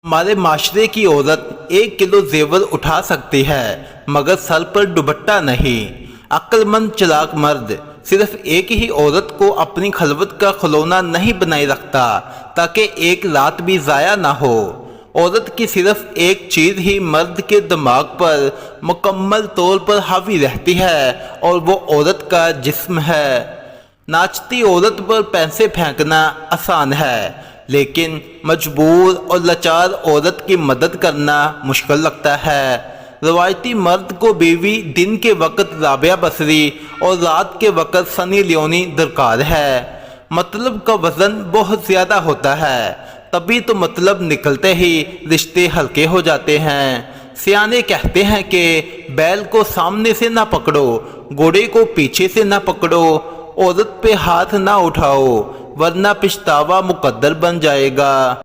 हमारे माशरे की औरत 1 किलो जेवर उठा सकती है मगर सर पर दुपट्टा नहीं। अक्लमंद चालाक मर्द सिर्फ एक ही औरत को अपनी खलवत का खिलौना नहीं बनाए रखता ताकि एक रात भी ज़ाया ना हो। औरत की सिर्फ एक चीज़ ही मर्द के दिमाग पर मुकम्मल तौर पर हावी रहती है और वो औरत का जिस्म है। नाचती औरत पर पैसे फेंकना आसान है लेकिन मजबूर और लाचार औरत की मदद करना मुश्किल लगता है। रवायती मर्द को बीवी दिन के वक्त राबिया बसरी और रात के वक्त सनी लियोनी दरकार है। मतलब का वजन बहुत ज़्यादा होता है, तभी तो मतलब निकलते ही रिश्ते हल्के हो जाते हैं। सियाने कहते हैं कि बैल को सामने से ना पकड़ो, घोड़े को पीछे से ना पकड़ो, औरत पे हाथ ना उठाओ वरना पछतावा मुकद्दर बन जाएगा।